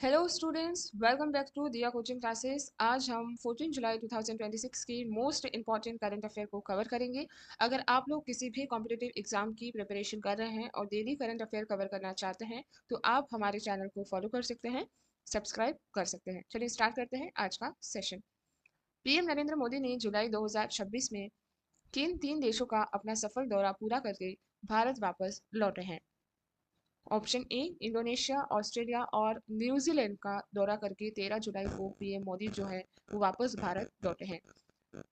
Hello students, welcome back to Diya coaching classes. आज हम 14 जुलाई 2026 की मोस्ट इंपॉर्टेंट करंट अफेयर को कवर करेंगे। अगर आप लोग किसी भी कॉम्पिटिटिव एग्जाम की प्रिपरेशन कर रहे हैं और डेली करंट अफेयर कवर करना चाहते हैं तो आप हमारे चैनल को फॉलो कर सकते हैं, सब्सक्राइब कर सकते हैं। चलिए स्टार्ट करते हैं आज का सेशन। पीएम नरेंद्र मोदी ने जुलाई 2026 में किन तीन देशों का अपना सफल दौरा पूरा करके भारत वापस लौटे हैं? ऑप्शन ए, इंडोनेशिया, ऑस्ट्रेलिया और न्यूजीलैंड का दौरा करके 13 जुलाई को पीएम मोदी जो है वो वापस भारत लौटे हैं।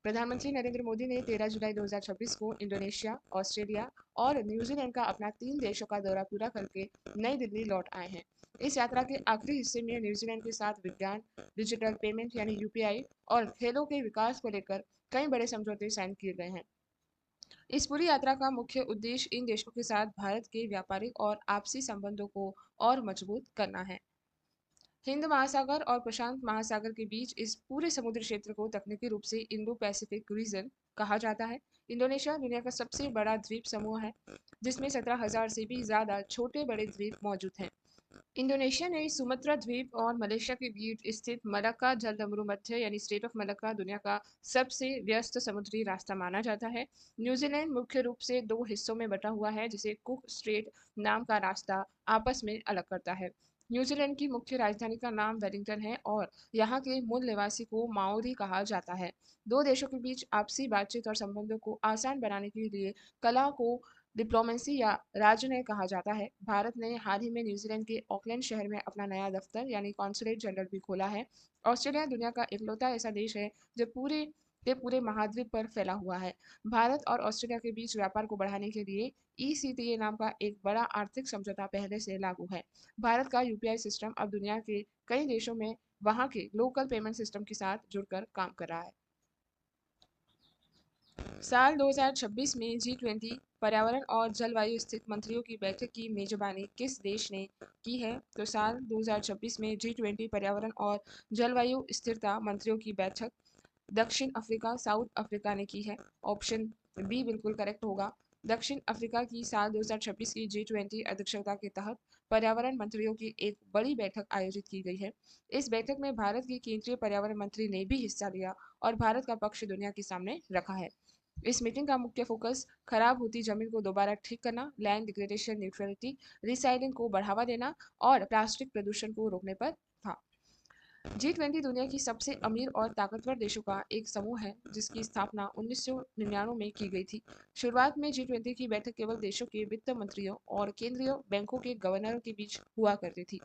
प्रधानमंत्री नरेंद्र मोदी ने 13 जुलाई 2026 को इंडोनेशिया, ऑस्ट्रेलिया और न्यूजीलैंड का अपना 3 देशों का दौरा पूरा करके नई दिल्ली लौट आए हैं। इस यात्रा के आखिरी हिस्से में न्यूजीलैंड के साथ विज्ञान, डिजिटल पेमेंट यानी यूपीआई और खेलों के विकास को लेकर कई बड़े समझौते साइन किए गए हैं। इस पूरी यात्रा का मुख्य उद्देश्य इन देशों के साथ भारत के व्यापारिक और आपसी संबंधों को और मजबूत करना है। हिंद महासागर और प्रशांत महासागर के बीच इस पूरे समुद्री क्षेत्र को तकनीकी रूप से इंडो पैसिफिक रीजन कहा जाता है। इंडोनेशिया दुनिया का सबसे बड़ा द्वीप समूह है, जिसमें 17,000 से भी ज्यादा छोटे बड़े द्वीप मौजूद हैं। इंडोनेशिया ने सुमात्रा द्वीप और मलेशिया के बीच स्थित मलक्का जलसमूह मध्य यानी स्टेट ऑफ मलक्का दुनिया का सबसे व्यस्त समुद्री रास्ता माना जाता है। न्यूजीलैंड मुख्य रूप से दो हिस्सों में बटा हुआ है, जिसे कुक स्ट्रेट नाम का रास्ता आपस में अलग करता है। न्यूजीलैंड की मुख्य राजधानी का नाम वेलिंगटन है और यहाँ के मूल निवासी को माओरी कहा जाता है। दो देशों के बीच आपसी बातचीत और संबंधों को आसान बनाने के लिए कला को डिप्लोमेसी या राजनय कहा जाता है। भारत ने हाल ही में न्यूजीलैंड के ऑकलैंड शहर में अपना नया दफ्तर यानी कॉन्सुलेट जनरल भी खोला है। ऑस्ट्रेलिया दुनिया का इकलौता ऐसा देश है जो पूरे महाद्वीप पर फैला हुआ है। भारत और ऑस्ट्रेलिया के बीच व्यापार को बढ़ाने के लिए ईसीटीए नाम का एक बड़ा आर्थिक समझौता पहले से लागू है। भारत का यूपीआई सिस्टम अब दुनिया के कई देशों में वहां के लोकल पेमेंट सिस्टम के साथ जुड़कर काम कर रहा है। साल 2026 में G20 पर्यावरण और जलवायु स्थित मंत्रियों की बैठक की मेजबानी किस देश ने की है? तो साल 2026 में G20 पर्यावरण और जलवायु स्थिरता मंत्रियों की बैठक दक्षिण अफ्रीका, साउथ अफ्रीका ने की है। ऑप्शन बी बिल्कुल करेक्ट होगा। दक्षिण अफ्रीका की साल 2026 की G20 अध्यक्षता के तहत पर्यावरण मंत्रियों की एक बड़ी बैठक आयोजित की गई है। इस बैठक में भारत के केंद्रीय पर्यावरण मंत्री ने भी हिस्सा लिया और भारत का पक्ष दुनिया के सामने रखा है। इस मीटिंग का मुख्य फोकस खराब होती जमीन को दोबारा ठीक करना, लैंड डिग्रेडेशन न्यूट्रलिटी, रिसाइलिंग को बढ़ावा देना और प्लास्टिक प्रदूषण को रोकने पर था। G20 दुनिया की सबसे अमीर और ताकतवर देशों का एक समूह है, जिसकी स्थापना 1999 में की गई थी। शुरुआत में G20 की बैठक केवल देशों के वित्त मंत्रियों और केंद्रीय बैंकों के गवर्नरों के बीच हुआ करती थी।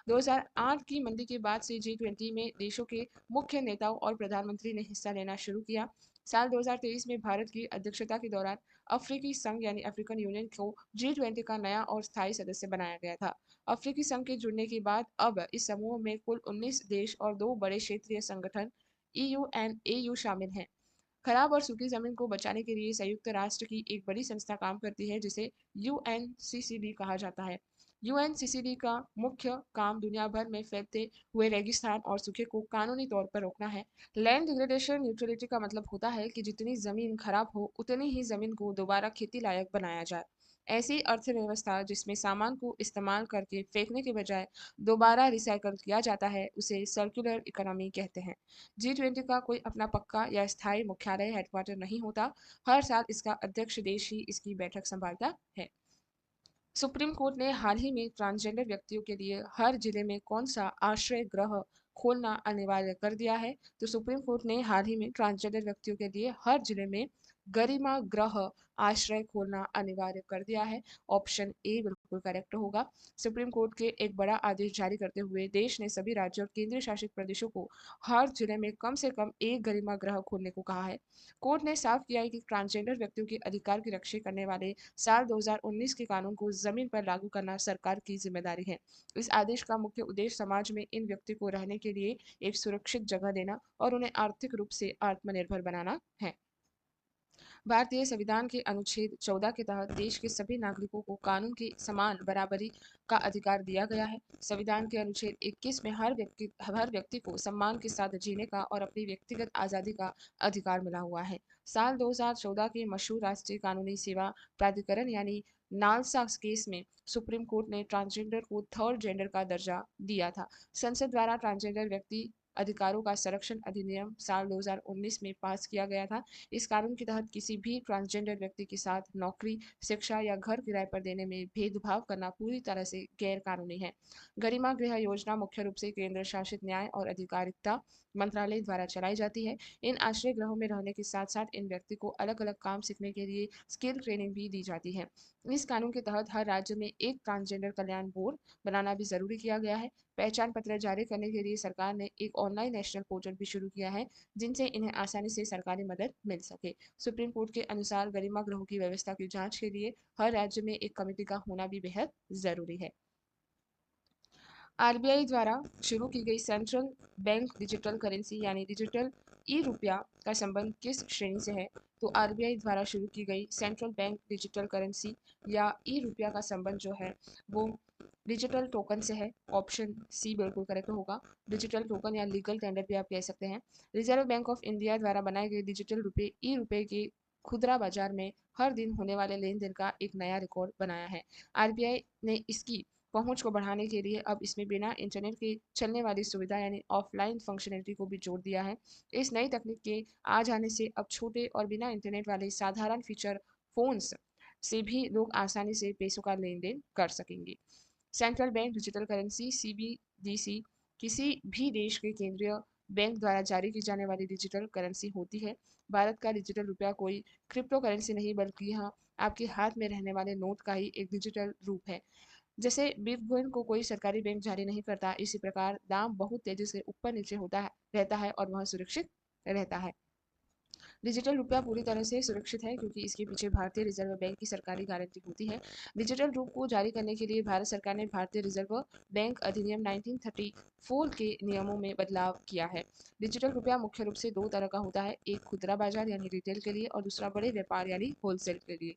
2008 की मंदी के बाद से G20 में देशों के मुख्य नेताओं और प्रधानमंत्री ने हिस्सा लेना शुरू किया। साल 2023 में भारत की अध्यक्षता के दौरान अफ्रीकी संघ यानी अफ्रीकन यूनियन को G20 का नया और स्थायी सदस्य बनाया गया था। अफ्रीकी संघ के जुड़ने के बाद अब इस समूह में कुल 19 देश और दो बड़े क्षेत्रीय संगठन EU एंड AU शामिल हैं। खराब और सूखी जमीन को बचाने के लिए संयुक्त राष्ट्र की एक बड़ी संस्था काम करती है, जिसे UNCCD कहा जाता है। UNCCD का मुख्य काम दुनिया भर में फैलते हुए रेगिस्तान और सूखे को कानूनी तौर पर रोकना है। लैंड डिग्रेडेशन न्यूट्रलिटी का मतलब होता है कि जितनी जमीन खराब हो उतनी ही जमीन को दोबारा खेती लायक बनाया जाए। ऐसी अर्थव्यवस्था जिसमें सामान को इस्तेमाल करके फेंकने के बजाय दोबारा रिसाइकल किया जाता है, उसे सर्कुलर इकोनॉमी कहते हैं। G20 का कोई अपना पक्का या स्थायी मुख्यालय हेडक्वार्टर नहीं होता। हर साल इसका अध्यक्ष देश ही इसकी बैठक संभालता है। सुप्रीम कोर्ट ने हाल ही में ट्रांसजेंडर व्यक्तियों के लिए हर जिले में कौन सा आश्रय गृह खोलना अनिवार्य कर दिया है? तो सुप्रीम कोर्ट ने हाल ही में ट्रांसजेंडर व्यक्तियों के लिए हर जिले में गरिमा गृह आश्रय खोलना अनिवार्य कर दिया है। ऑप्शन ए बिल्कुल करेक्ट होगा। सुप्रीम कोर्ट के एक बड़ा आदेश जारी करते हुए देश ने सभी राज्यों और केंद्र शासित प्रदेशों को हर जिले में कम से कम एक गरिमा गृह खोलने को कहा है। कोर्ट ने साफ किया है कि ट्रांसजेंडर व्यक्तियों के अधिकार की रक्षा करने वाले साल 2019 के कानून को जमीन पर लागू करना सरकार की जिम्मेदारी है। इस आदेश का मुख्य उद्देश्य समाज में इन व्यक्ति को रहने के लिए एक सुरक्षित जगह देना और उन्हें आर्थिक रूप से आत्मनिर्भर बनाना है। भारतीय संविधान के अनुच्छेद 14 के तहत देश के सभी नागरिकों को कानून की समान बराबरी का अधिकार दिया गया है। संविधान के अनुच्छेद 21 में हर व्यक्ति को सम्मान के साथ जीने का और अपनी व्यक्तिगत आज़ादी का अधिकार मिला हुआ है। साल 2014 के मशहूर राष्ट्रीय कानूनी सेवा प्राधिकरण यानी नालसा केस में सुप्रीम कोर्ट ने ट्रांसजेंडर को थर्ड जेंडर का दर्जा दिया था। संसद द्वारा ट्रांसजेंडर व्यक्ति अधिकारों का संरक्षण अधिनियम साल 2019 में पास किया गया था। इस कानून के तहत किसी भी ट्रांसजेंडर व्यक्ति के साथ नौकरी, शिक्षा या घर किराए पर देने में भेदभाव करना पूरी तरह से गैर कानूनी है। गरिमा गृह योजना मुख्य रूप से केंद्र शासित न्याय और अधिकारिता मंत्रालय द्वारा चलाई जाती है। इन आश्रय गृहों में रहने के साथ साथ इन व्यक्ति को अलग अलग काम सीखने के लिए स्किल ट्रेनिंग भी दी जाती है। इस कानून के तहत हर राज्य में एक ट्रांसजेंडर कल्याण बोर्ड बनाना भी जरूरी किया गया है। पहचान पत्र जारी करने के लिए सरकार ने एक ऑनलाइन नेशनल पोर्टल भी शुरू किया है, जिनसे इन्हें आसानी से सरकारी मदद मिल सके। सुप्रीम कोर्ट के अनुसार गरिमा गृहों की व्यवस्था की जांच के लिए हर राज्य में एक कमेटी का होना भी बेहद जरूरी है। आरबीआई द्वारा शुरू की गई सेंट्रल बैंक डिजिटल करेंसी यानी डिजिटल ई रुपया का संबंध किस श्रेणी से है? तो आरबीआई द्वारा शुरू की गई सेंट्रल बैंक डिजिटल करेंसी या ई रुपया का संबंध जो है वो डिजिटल टोकन से है। ऑप्शन सी बिल्कुल करेक्ट होगा। डिजिटल टोकन या लीगल टेंडर भी आप कह सकते हैं। रिजर्व बैंक ऑफ इंडिया द्वारा बनाए गए डिजिटल रुपये ई रुपये के खुदरा बाजार में हर दिन होने वाले लेन देन का एक नया रिकॉर्ड बनाया है। आरबीआई ने इसकी पहुंच को बढ़ाने के लिए अब इसमें बिना इंटरनेट के चलने वाली सुविधा यानी ऑफलाइन फंक्शनलिटी को भी जोड़ दिया है। इस नई तकनीक के आ जाने से अब छोटे और बिना इंटरनेट वाले साधारण फीचर फोन्स से भी लोग आसानी से पैसों का लेन देन कर सकेंगे। Central bank digital currency CBDC किसी भी देश के केंद्रीय बैंक द्वारा जारी की जाने वाली डिजिटल करेंसी होती है। भारत का डिजिटल रुपया कोई क्रिप्टो करेंसी नहीं बल्कि यह आपके हाथ में रहने वाले नोट का ही एक डिजिटल रूप है। जैसे बिटकॉइन को कोई सरकारी बैंक जारी नहीं करता, इसी प्रकार दाम बहुत तेजी से ऊपर नीचे होता है रहता है और वह सुरक्षित रहता है। डिजिटल रुपया पूरी तरह से सुरक्षित है क्योंकि इसके पीछे भारतीय रिजर्व बैंक की सरकारी गारंटी होती है। डिजिटल रूप को जारी करने के लिए भारत सरकार ने भारतीय रिजर्व बैंक अधिनियम 1934 के नियमों में बदलाव किया है। डिजिटल रुपया मुख्य रूप से दो तरह का होता है, एक खुदरा बाजार यानी रिटेल के लिए और दूसरा बड़े व्यापार यानी होलसेल के लिए।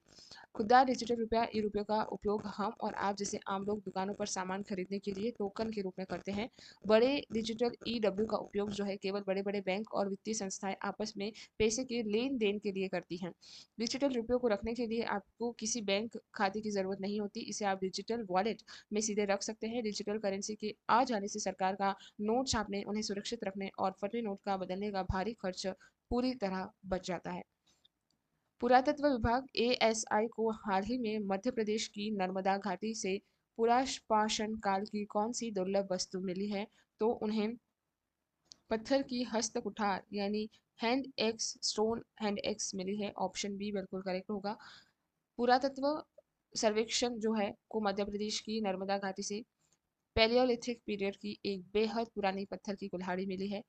खुदरा डिजिटल रुपया ई रुपये का उपयोग हम और आप जैसे आम लोग दुकानों पर सामान खरीदने के लिए टोकन के रूप में करते हैं। बड़े डिजिटल ई डब्ल्यू का उपयोग जो है केवल बड़े बड़े बैंक और वित्तीय संस्थाएं आपस में पैसे के लेन देन के लिए करती हैं। डिजिटल रुपयों को रखने के लिए आपको किसी बैंक खाते की जरूरत नहीं होती, इसे आप डिजिटल वॉलेट में सीधे रख सकते हैं। डिजिटल करेंसी के आ जाने से सरकार का नोट छापने, उन्हें सुरक्षित रखने और फटे नोट का बदलने का भारी खर्च पूरी तरह बच जाता है। पुरातत्व विभाग एएसआई को हाल ही में मध्य प्रदेश की नर्मदा घाटी से पुरापाषाण काल की कौन सी दुर्लभ वस्तु मिली है? तो उन्हें पत्थर की हस्त कुठार यानी hand axe stone hand axe मिली है। ऑप्शन बी बिल्कुल करेक्ट होगा। पुरातत्व सर्वेक्षण जो है को मध्य प्रदेश की नर्मदा घाटी से पैलियोलिथिक पीरियड की एक बेहद पुरानी पत्थर की कुल्हाड़ी मिली है।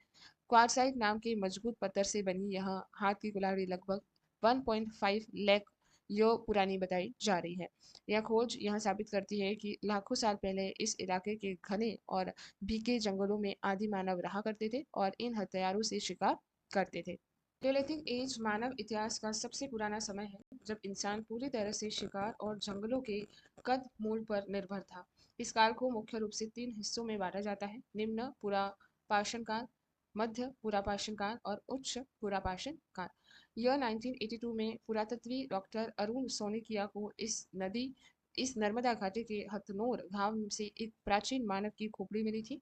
क्वार्टजाइट नाम के मजबूत पत्थर से बनी यह हाथ की कुल्हाड़ी लगभग 1.5 लाख ईयर पुरानी बताई जा रही है। यह खोज यह साबित करती है कि लाखों साल पहले इस इलाके के घने और भीगे जंगलों में आदि मानव रहा करते थे और इन हथियारों से शिकार करते थे। पैलियोलिथिक एज मानव इतिहास का सबसे पुराना समय है जब इंसान पूरी तरह से शिकार और जंगलों के कद मूल पर निर्भर था। इस काल को मुख्य रूप से तीन हिस्सों में बांटा जाता है, निम्न पुरापाषाण काल, मध्य पुरापाषाण काल और उच्च पुरापाषाण काल। यह 1982 में पुरातत्वी डॉक्टर अरुण सोनिकिया को इस नर्मदा घाटी के हथनोर गांव से एक प्राचीन मानव की खोपड़ी मिली थी।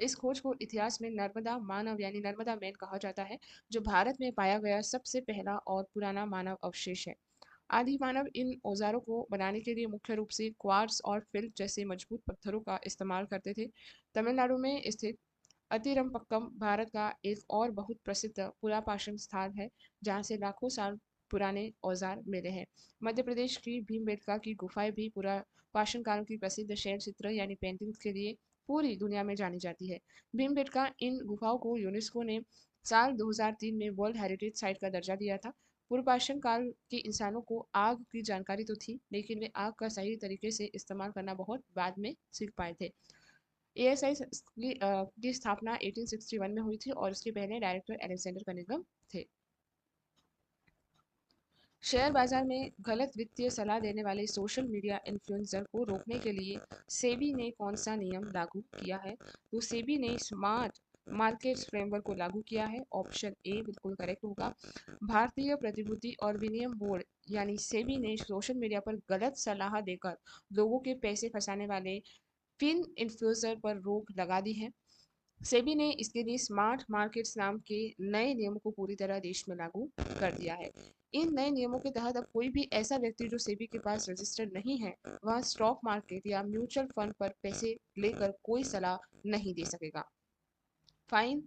इस खोज को इतिहास में नर्मदा मानव यानी नर्मदा मैन कहा जाता है, जो भारत में पाया गया सबसे पहला और पुराना मानव अवशेष है। आदि मानव इन औजारों को बनाने के लिए मुख्य रूप से क्वार्ट्ज और फिल्ट जैसे मजबूत पत्थरों का इस्तेमाल करते थे। तमिलनाडु में स्थित अतिरम्पक्कम भारत का एक और बहुत प्रसिद्ध पुरापाषाण स्थान है, जहाँ से लाखों साल पुराने औजार मिले हैं। मध्य प्रदेश की भीमबेटका की गुफाएं भी पुरापाषाण काल की प्रसिद्ध शैल चित्र यानी पेंटिंग्स के लिए पूरी दुनिया में जानी जाती है। भीमबेटका इन गुफाओं को यूनेस्को ने साल 2003 में वर्ल्ड हेरिटेज साइट का दर्जा दिया था। पूर्वपाषाण काल के इंसानों को आग की जानकारी तो थी, लेकिन वे आग का सही तरीके से इस्तेमाल करना बहुत बाद में सीख पाए थे। एएसआई की स्थापना 1861 में हुई थी और उसके पहले डायरेक्टर अलेक्जेंडर कनिंघम थे। शेयर बाजार में गलत वित्तीय सलाह देने वाले सोशल मीडिया इन्फ्लुएंसर को रोकने के लिए सेबी ने कौन सा नियम लागू किया है? तो सेबी ने स्मार्ट मार्केट्स फ्रेमवर्क को लागू किया है। ऑप्शन ए बिल्कुल करेक्ट होगा। भारतीय प्रतिभूति और विनिमय बोर्ड यानी सेबी ने सोशल मीडिया पर गलत सलाह देकर लोगों के पैसे फंसाने वाले फिन इन्फ्लुएंसर पर रोक लगा दी है। सेबी ने इसके लिए स्मार्ट मार्केट्स नाम के नए नियमों को पूरी तरह देश में लागू कर दिया है। इन नए नियमों के तहत अब कोई भी ऐसा व्यक्ति जो सेबी के पास रजिस्टर्ड नहीं है, वह स्टॉक मार्केट या म्यूचुअल फंड पर पैसे लेकर कोई सलाह नहीं दे सकेगा। फाइन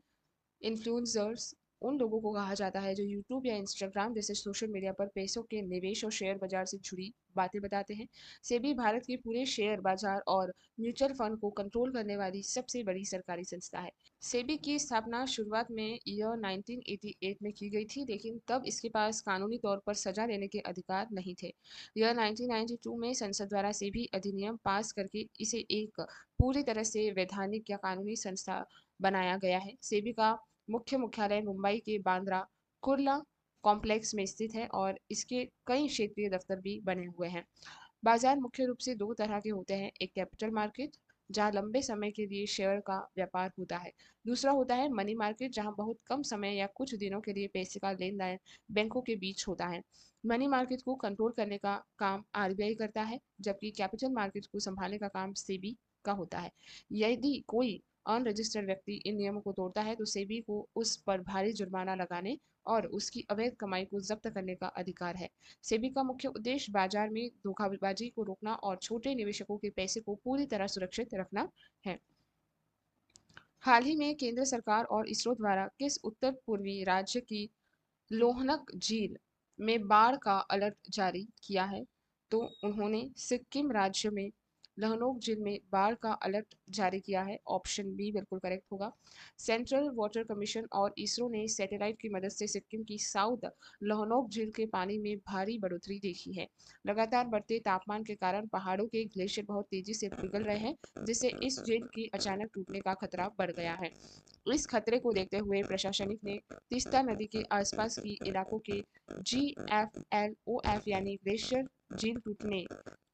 इन्फ्लुएंसर्स उन लोगों को कहा जाता है जो यूट्यूब या इंस्टाग्राम जैसे सोशल मीडिया पर पैसों के निवेश और शेयर बाजार से जुड़ी बातें बताते हैं। सेबी भारत के पूरे शेयर बाजार और म्यूचुअल फंड को कंट्रोल करने वाली सबसे बड़ी सरकारी संस्था है। सेबी की स्थापना शुरुआत में ईयर 1988 में की गई थी, लेकिन तब इसके पास कानूनी तौर पर सजा देने के अधिकार नहीं थे। ईयर 1992 में संसद द्वारा सेबी अधिनियम पास करके इसे एक पूरी तरह से वैधानिक या कानूनी संस्था बनाया गया है। सेबी का मुख्य मुख्यालय मुंबई के बांद्रा कुर्ला कॉम्प्लेक्स में स्थित है और इसके कई क्षेत्रीय दफ्तर भी बने हुए हैं। बाजार मुख्य रूप से दो तरह के होते हैं, एक कैपिटल मार्केट जहां लंबे समय के लिए शेयर का व्यापार होता है, दूसरा होता है मनी मार्केट जहां बहुत कम समय या कुछ दिनों के लिए पैसे का लेन देन बैंकों के बीच होता है। मनी मार्केट को कंट्रोल करने का काम आरबीआई करता है, जबकि कैपिटल मार्केट को संभालने का काम सेबी का होता है। यदि कोई अनरजिस्टर्ड व्यक्ति इन नियमों को तोड़ता है तो सेबी को उस पर भारी जुर्माना लगाने और उसकी अवैध कमाई को जब्त करने का अधिकार है। सेबी का मुख्य उद्देश्य बाजार में धोखाबाजी को रोकना और छोटे निवेशकों के पैसे को पूरी तरह सुरक्षित रखना है। हाल ही में केंद्र सरकार और इसरो द्वारा किस उत्तर पूर्वी राज्य की लोहनक झील में बाढ़ का अलर्ट जारी किया है? तो उन्होंने सिक्किम राज्य में लहनोक झील में बाढ़ का अलर्ट जारी किया है। ऑप्शन बी बिल्कुल करेक्ट होगा। सेंट्रल वाटर कमीशन और इसरो ने सैटेलाइट की मदद से सिक्किम की साउथ लहनोक झील के पानी में भारी बढ़ोतरी देखी है। लगातार बढ़ते तापमान के कारण पहाड़ों के ग्लेशियर बहुत तेजी से पिघल रहे हैं, जिससे इस झील की अचानक टूटने का खतरा बढ़ गया है। इस खतरे को देखते हुए प्रशासनिक ने तीस्ता नदी के आसपास की इलाकों के GFLOF यानी ग्लेशियर झील टूटने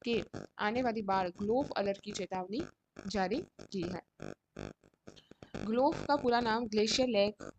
के आने वाली बाढ़ ग्लोव अलर्ट की चेतावनी जारी की है। ग्लोव का पूरा नाम ग्लेशियर लेक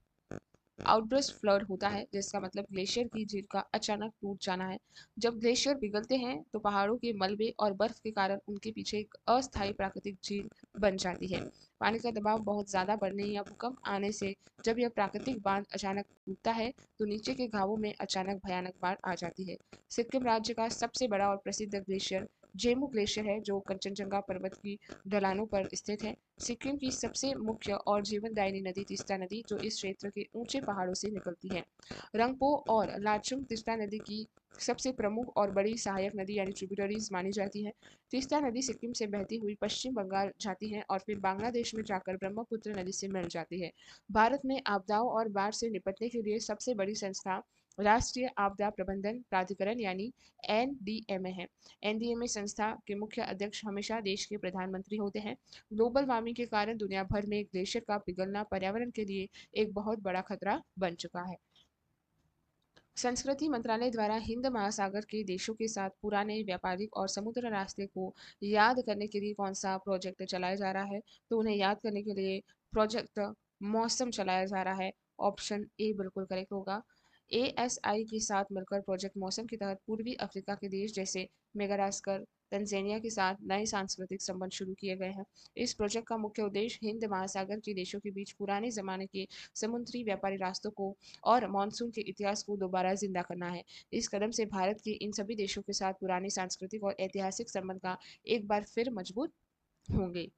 आउटबर्स्ट फ्लड होता है, जिसका मतलब ग्लेशियर की झील का अचानक टूट जाना है। जब ग्लेशियर पिघलते हैं तो पहाड़ों के मलबे और बर्फ के कारण उनके पीछे एक अस्थायी प्राकृतिक झील बन जाती है। पानी का दबाव बहुत ज्यादा बढ़ने या भूकंप आने से जब यह प्राकृतिक बांध अचानक टूटता है तो नीचे के घावों में अचानक भयानक बाढ़ आ जाती है। सिक्किम राज्य का सबसे बड़ा और प्रसिद्ध ग्लेशियर जेमू ग्लेशियर है, जो कंचनजंगा पर्वत की ढलानों पर स्थित है। सिक्किम की सबसे मुख्य और जीवनदायिनी नदी तीस्ता नदी, जो इस क्षेत्र के ऊंचे पहाड़ों से निकलती है। रंगपो और लाचुंग तीस्ता नदी की सबसे प्रमुख और बड़ी सहायक नदी यानी ट्रिब्यूटरीज मानी जाती है। तीस्ता नदी सिक्किम से बहती हुई पश्चिम बंगाल जाती है और फिर बांग्लादेश में जाकर ब्रह्मपुत्र नदी से मिल जाती है। भारत में आपदाओं और बाढ़ से निपटने के लिए सबसे बड़ी संस्था राष्ट्रीय आपदा प्रबंधन प्राधिकरण यानी NDMA है। NDMA संस्था के मुख्य अध्यक्ष हमेशा देश के प्रधानमंत्री होते हैं। ग्लोबल वार्मिंग के कारण दुनिया भर में ग्लेशियर का पिघलना पर्यावरण के लिए एक बहुत बड़ा खतरा बन चुका है। संस्कृति मंत्रालय द्वारा हिंद महासागर के देशों के साथ पुराने व्यापारिक और समुद्र रास्ते को याद करने के लिए कौन सा प्रोजेक्ट चलाया जा रहा है? तो उन्हें याद करने के लिए प्रोजेक्ट मौसम चलाया जा रहा है। ऑप्शन ए बिल्कुल करेक्ट होगा। ASI के साथ मिलकर प्रोजेक्ट मौसम के तहत पूर्वी अफ्रीका के देश जैसे मेगाडास्कर तंजानिया के साथ नए सांस्कृतिक संबंध शुरू किए गए हैं। इस प्रोजेक्ट का मुख्य उद्देश्य हिंद महासागर के देशों के बीच पुराने जमाने के समुद्री व्यापारी रास्तों को और मानसून के इतिहास को दोबारा जिंदा करना है। इस कदम से भारत के इन सभी देशों के साथ पुराने सांस्कृतिक और ऐतिहासिक संबंध का एक बार फिर मजबूत होंगे।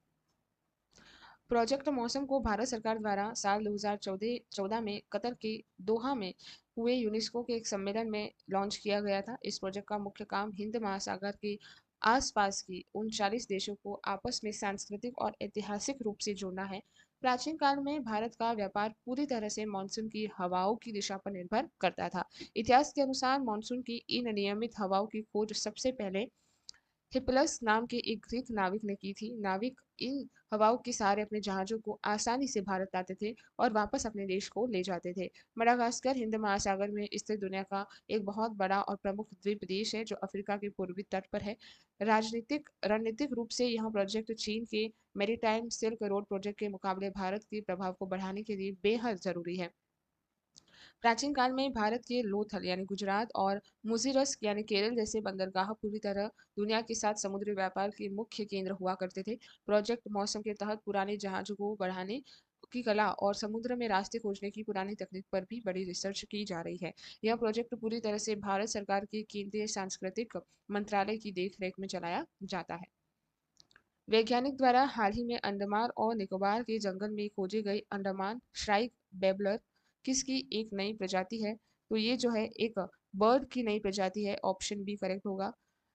प्रोजेक्ट मौसम को भारत सरकार द्वारा साल 2014 में कतर के दोहा में हुए यूनेस्को के एक सम्मेलन में लॉन्च किया गया था। इस प्रोजेक्ट का मुख्य काम हिंद महासागर के आसपास की 39 देशों को आपस में सांस्कृतिक और ऐतिहासिक रूप से जोड़ना है। प्राचीन काल में भारत का व्यापार पूरी तरह से मानसून की हवाओं की दिशा पर निर्भर करता था। इतिहास के अनुसार मानसून की इन नियमित हवाओं की खोज सबसे पहले हिप्पलस नाम के एक ग्रीक नाविक ने की थी। नाविक इन हवाओं के सहारे अपने जहाजों को आसानी से भारत लाते थे और वापस अपने देश को ले जाते थे। मडागास्कर हिंद महासागर में स्थित दुनिया का एक बहुत बड़ा और प्रमुख द्वीप देश है, जो अफ्रीका के पूर्वी तट पर है। राजनीतिक रणनीतिक रूप से यह प्रोजेक्ट चीन के मेरीटाइम सिल्क रोड प्रोजेक्ट के मुकाबले भारत के प्रभाव को बढ़ाने के लिए बेहद जरूरी है। प्राचीन काल में भारत के लोथल यानी गुजरात और मुजीरस यानी केरल जैसे बंदरगाह पूरी तरह दुनिया के साथ समुद्री व्यापार के मुख्य केंद्र हुआ करते थे। प्रोजेक्ट मौसम के तहत पुराने जहाजों को बढ़ाने की कला और समुद्र में रास्ते खोजने की पुरानी तकनीक पर भी बड़ी रिसर्च की जा रही है। यह प्रोजेक्ट पूरी तरह से भारत सरकार के केंद्रीय सांस्कृतिक मंत्रालय की देखरेख में चलाया जाता है। वैज्ञानिक द्वारा हाल ही में अंडमान और निकोबार के जंगल में खोजी गई अंडमान श्राइक बेबलर किसकी एक नई प्रजाति है? तो ये जो है एक बर्ड की नई प्रजाति है। ऑप्शन बी करेक्ट होगा।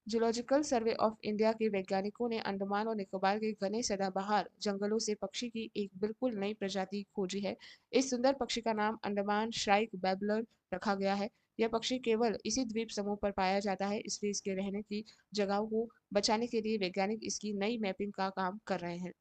जूलॉजिकल सर्वे ऑफ इंडिया के वैज्ञानिकों ने अंडमान और निकोबार के घने सदाबहार जंगलों से पक्षी की एक बिल्कुल नई प्रजाति खोजी है। इस सुंदर पक्षी का नाम अंडमान श्राइक बेबलर रखा गया है। यह पक्षी केवल इसी द्वीप समूह पर पाया जाता है, इसलिए इसके रहने की जगहों को बचाने के लिए वैज्ञानिक इसकी नई मैपिंग का काम कर रहे हैं।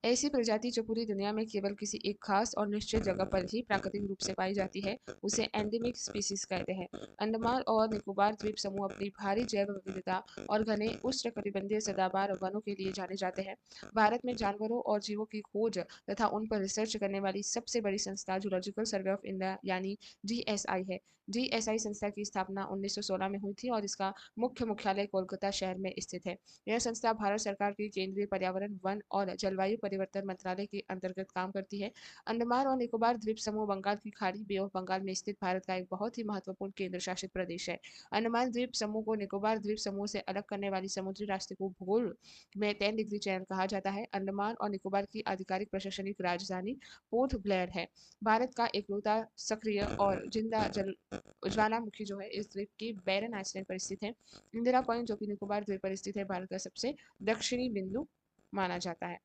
ऐसी प्रजाति जो पूरी दुनिया में केवल किसी एक खास और निश्चित जगह पर ही प्राकृतिक रूप से पाई जाती है, उसे एंडेमिक स्पीसीज कहते हैं। अंडमान और निकोबार द्वीप समूह अपनी भारी जैव विविधता और घने उष्णकटिबंधीय सदाबहार वनों के लिए जाने जाते हैं। भारत में जानवरों और जीवों की खोज तथा उन पर रिसर्च करने वाली सबसे बड़ी संस्था जूलॉजिकल सर्वे ऑफ इंडिया यानी जीएसआई है। जीएसआई संस्था की स्थापना 1916 में हुई थी और इसका मुख्यालय कोलकाता शहर में स्थित है। यह संस्था भारत सरकार के केंद्रीय पर्यावरण, वन और जलवायु परिवर्तन मंत्रालय के अंतर्गत काम करती है। अंडमान और निकोबार द्वीप समूह बंगाल की खाड़ी, बे ऑफ बंगाल में स्थित भारत का एक बहुत ही महत्वपूर्ण केंद्र शासित प्रदेश है। अंडमान द्वीप समूह को निकोबार द्वीप समूह से अलग करने वाली समुद्री रास्ते को भूगोल में 10 डिग्री चैनल कहा जाता है। अंडमान और निकोबार की आधिकारिक प्रशासनिक राजधानी पोर्ट ब्लेयर है। भारत का एकलौता सक्रिय और जिंदा जल ज्वालामुखी जो है इस द्वीप की बैरन आइलैंड पर स्थित है। इंदिरा पॉइंट जो कि निकोबार द्वीप पर स्थित है, भारत का सबसे दक्षिणी बिंदु माना जाता है।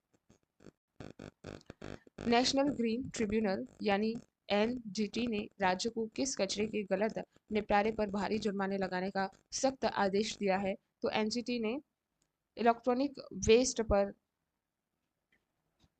नेशनल ग्रीन ट्रिब्यूनल यानी एनजीटी ने राज्य को किस कचरे के गलत निपटारे पर भारी जुर्माने लगाने का सख्त आदेश दिया है? तो एनजीटी ने इलेक्ट्रॉनिक वेस्ट पर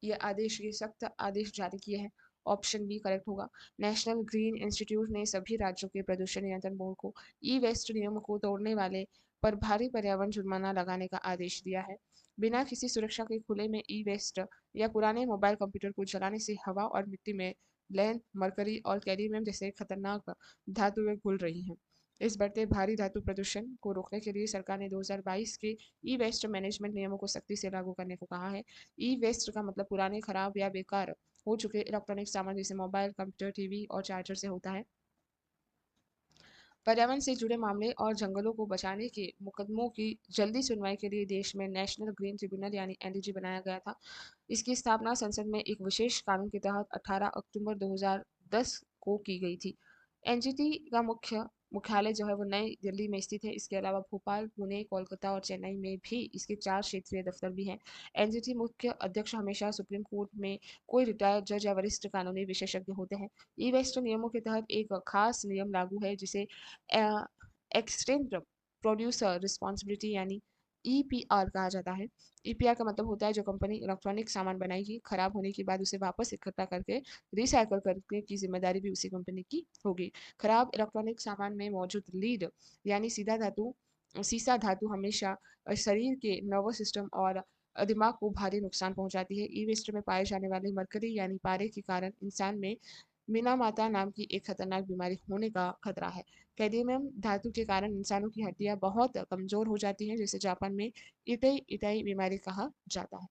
ये सख्त आदेश जारी किए हैं। ऑप्शन बी करेक्ट होगा। नेशनल ग्रीन इंस्टीट्यूट ने सभी राज्यों के प्रदूषण नियंत्रण बोर्ड को ई वेस्ट नियम को तोड़ने वाले पर भारी पर्यावरण जुर्माना लगाने का आदेश दिया है। बिना किसी सुरक्षा के खुले में ई वेस्ट या पुराने मोबाइल कंप्यूटर को जलाने से हवा और मिट्टी में लेड, मरकरी और कैडमियम जैसे खतरनाक धातुएं घुल रही हैं। इस बढ़ते भारी धातु प्रदूषण को रोकने के लिए सरकार ने 2022 के ई वेस्ट मैनेजमेंट नियमों को सख्ती से लागू करने को कहा है। ई वेस्ट का मतलब पुराने, खराब या बेकार हो चुके इलेक्ट्रॉनिक सामान जैसे मोबाइल, कंप्यूटर, टीवी और चार्जर से होता है। पर्यावरण से जुड़े मामले और जंगलों को बचाने के मुकदमों की जल्दी सुनवाई के लिए देश में नेशनल ग्रीन ट्रिब्यूनल यानी एनजीटी बनाया गया था। इसकी स्थापना संसद में एक विशेष कानून के तहत 18 अक्टूबर 2010 को की गई थी। एनजीटी का मुख्यालय जो है वो नई दिल्ली में स्थित है। इसके अलावा भोपाल, पुणे, कोलकाता और चेन्नई में भी इसके 4 क्षेत्रीय दफ्तर भी हैं। एनजीटी मुख्य अध्यक्ष हमेशा सुप्रीम कोर्ट में कोई रिटायर्ड जज या वरिष्ठ कानूनी विशेषज्ञ होते हैं। ई वेस्ट नियमों के तहत एक खास नियम लागू है जिसे एक्सटेंड प्रोड्यूसर रिस्पॉन्सिबिलिटी यानी ईपीआर कहा जाता है। ईपीआर का मतलब होता है जो कंपनी इलेक्ट्रॉनिक सामान बनाएगी, खराब होने के बाद उसे वापस इकट्ठा करके रिसाइकल करने की जिम्मेदारी भी उसी कंपनी की होगी। खराब इलेक्ट्रॉनिक सामान में मौजूद लीड यानी सीसा धातु हमेशा शरीर के नर्वस सिस्टम और दिमाग को भारी नुकसान पहुंचाती है। ई वेस्ट में पाए जाने वाले मरकरी यानी पारे के कारण इंसान में मिनामाता नाम की एक खतरनाक बीमारी होने का खतरा है। कैडमियम धातु के कारण इंसानों की हड्डियां बहुत कमजोर हो जाती हैं, जिसे जापान में इटई इटाई बीमारी कहा जाता है।